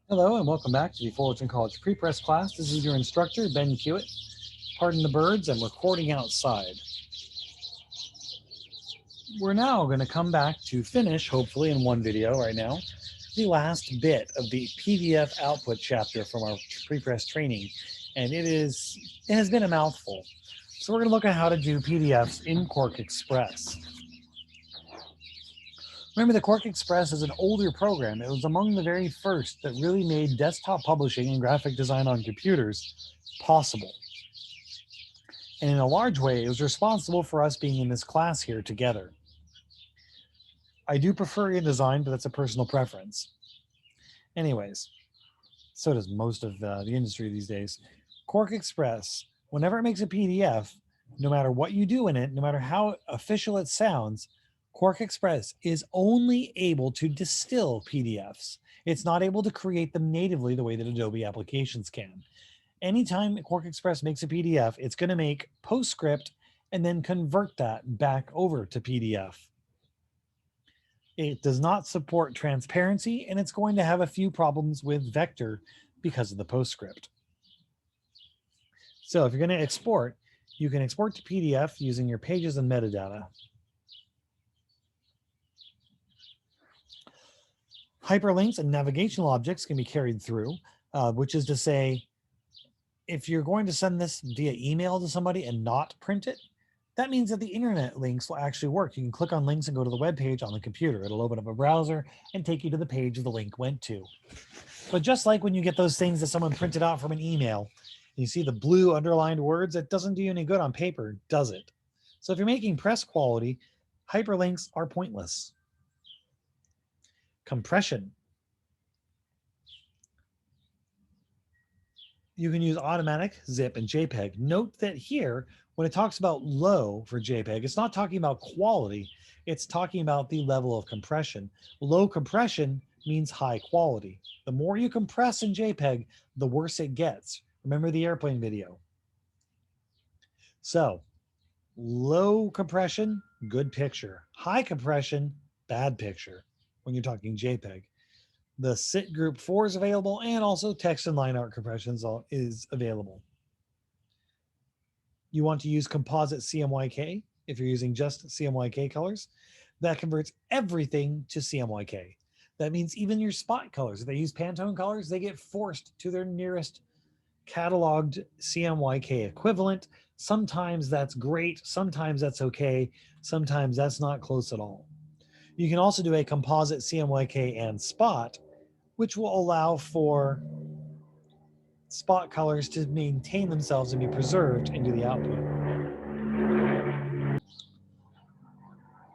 Hello and welcome back to the Fullerton College Pre-Press class. This is your instructor, Ben Hewitt. Pardon the birds, I'm recording outside. We're now going to come back to finish, hopefully in one video right now, the last bit of the PDF output chapter from our pre-press training. And it has been a mouthful. So we're going to look at how to do PDFs in QuarkXPress. Remember, the QuarkXPress is an older program. It was among the very first that really made desktop publishing and graphic design on computers possible. And in a large way, it was responsible for us being in this class here together. I do prefer InDesign, but that's a personal preference. Anyways, so does most of the industry these days. QuarkXPress, whenever it makes a PDF, no matter what you do in it, no matter how official it sounds, QuarkXPress is only able to distill PDFs. It's not able to create them natively the way that Adobe applications can. Anytime QuarkXPress makes a PDF, it's going to make PostScript and then convert that back over to PDF. It does not support transparency, and it's going to have a few problems with vector because of the PostScript. So if you're going to export, you can export to PDF using your pages and metadata. Hyperlinks and navigational objects can be carried through, which is to say, if you're going to send this via email to somebody and not print it, that means that the internet links will actually work. You can click on links and go to the web page on the computer. It'll open up a browser and take you to the page the link went to. But just like when you get those things that someone printed out from an email, and you see the blue underlined words, it doesn't do you any good on paper, does it? So if you're making press quality, hyperlinks are pointless. Compression. You can use automatic, zip, and JPEG. Note that here, when it talks about low for JPEG, it's not talking about quality. It's talking about the level of compression. Low compression means high quality. The more you compress in JPEG, the worse it gets. Remember the airplane video. So, low compression, good picture. High compression, bad picture when you're talking JPEG. The SIT Group 4 is available, and also text and line art compressions is available. You want to use composite CMYK if you're using just CMYK colors. That converts everything to CMYK. That means even your spot colors. If they use Pantone colors, they get forced to their nearest cataloged CMYK equivalent. Sometimes that's great. Sometimes that's okay. Sometimes that's not close at all. You can also do a composite CMYK and spot, which will allow for spot colors to maintain themselves and be preserved into the output.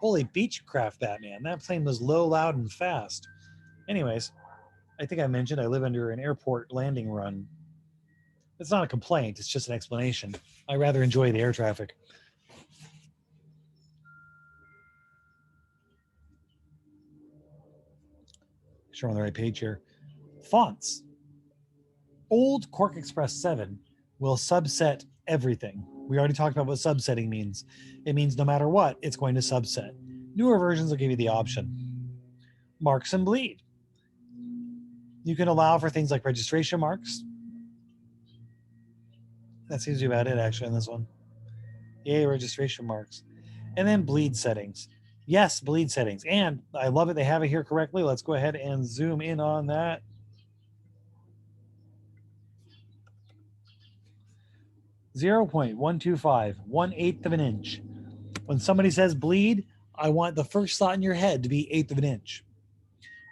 Holy Beechcraft Batman, that plane was low, loud, and fast. Anyways, I think I mentioned I live under an airport landing run. It's not a complaint, it's just an explanation. I rather enjoy the air traffic. Make sure I'm on the right page here. Fonts. Old QuarkXPress 7 will subset everything. We already talked about what subsetting means. It means no matter what, it's going to subset. Newer versions will give you the option. Marks and bleed. You can allow for things like registration marks. That seems to be about it actually on this one. Yay, registration marks. And then bleed settings. Yes, bleed settings. And I love it. They have it here correctly. Let's go ahead and zoom in on that. 0.125, 1/8 of an inch. When somebody says bleed, I want the first thought in your head to be 1/8 of an inch.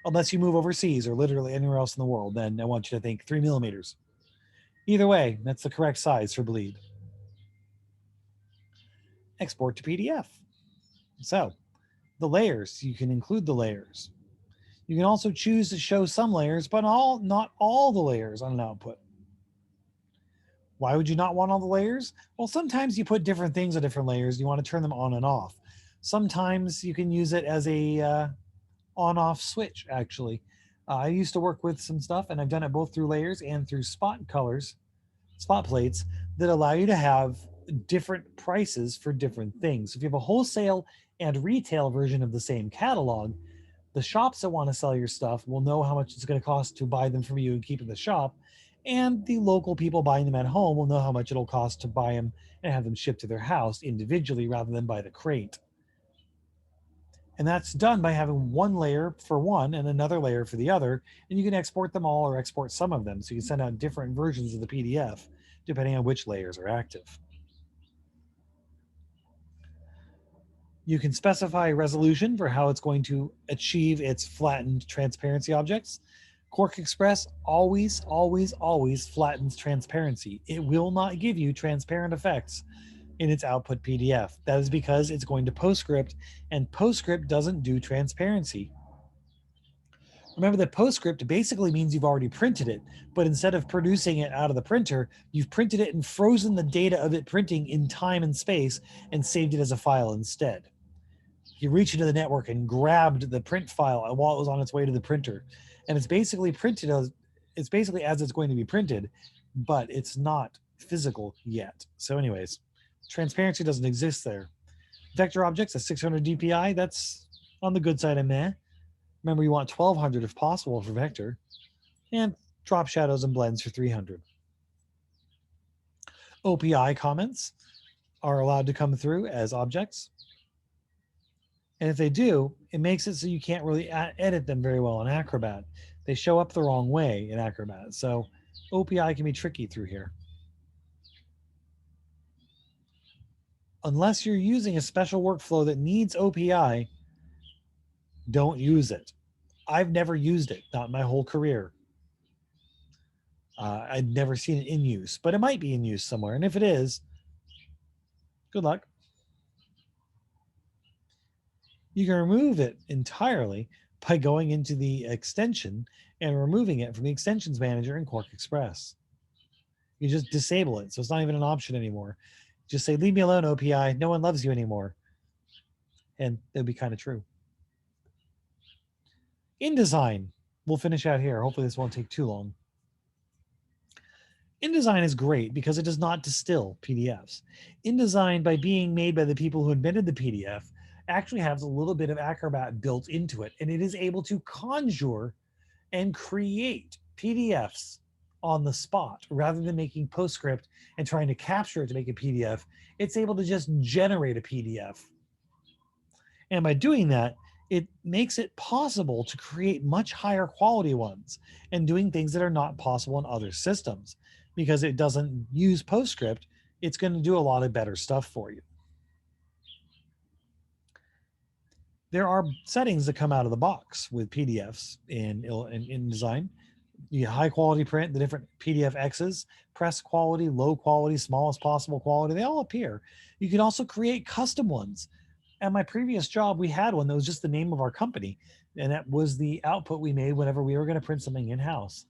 Unless you move overseas or literally anywhere else in the world, then I want you to think 3 millimeters. Either way, that's the correct size for bleed. Export to PDF. So, the layers, you can include the layers. You can also choose to show some layers, but not all the layers on an output. Why would you not want all the layers? Well, sometimes you put different things on different layers. You want to turn them on and off. Sometimes you can use it as a on-off switch, actually. I used to work with some stuff, and I've done it both through layers and through spot colors, spot plates, that allow you to have different prices for different things. If you have a wholesale and retail version of the same catalog, The shops that want to sell your stuff will know how much it's going to cost to buy them from you and keep in the shop. And the local people buying them at home will know how much it'll cost to buy them and have them shipped to their house individually rather than by the crate. And that's done by having one layer for one and another layer for the other. And you can export them all or export some of them. So you can send out different versions of the PDF depending on which layers are active. You can specify resolution for how it's going to achieve its flattened transparency objects. QuarkXPress always, always, always flattens transparency. It will not give you transparent effects in its output PDF. That is because it's going to PostScript, and PostScript doesn't do transparency. Remember that PostScript basically means you've already printed it, but instead of producing it out of the printer, you've printed it and frozen the data of it printing in time and space and saved it as a file instead. You reach into the network and grabbed the print file while it was on its way to the printer, and it's basically printed as it's going to be printed, but it's not physical yet. So anyways, transparency doesn't exist there. Vector objects at 600 DPI, that's on the good side of meh. Remember, you want 1200 if possible for vector, and drop shadows and blends for 300. OPI comments are allowed to come through as objects. And if they do, it makes it so you can't really edit them very well in Acrobat. They show up the wrong way in Acrobat. So OPI can be tricky through here. Unless you're using a special workflow that needs OPI, don't use it. I've never used it, not my whole career. I've never seen it in use, but it might be in use somewhere. And if it is, good luck. You can remove it entirely by going into the extension and removing it from the extensions manager in QuarkXPress. You just disable it, so it's not even an option anymore. Just say, leave me alone, OPI. No one loves you anymore. And it'll be kind of true. InDesign, we'll finish out here. Hopefully this won't take too long. InDesign is great because it does not distill PDFs. InDesign, by being made by the people who invented the PDF, actually has a little bit of Acrobat built into it, and it is able to conjure and create PDFs on the spot rather than making PostScript and trying to capture it to make a PDF. It's able to just generate a PDF. And by doing that, it makes it possible to create much higher quality ones and doing things that are not possible in other systems. Because it doesn't use PostScript, it's going to do a lot of better stuff for you. There are settings that come out of the box with PDFs in InDesign. You get high quality print, the different PDF X's, press quality, low quality, smallest possible quality, they all appear. You can also create custom ones. At my previous job, we had one that was just the name of our company, and that was the output we made whenever we were going to print something in-house.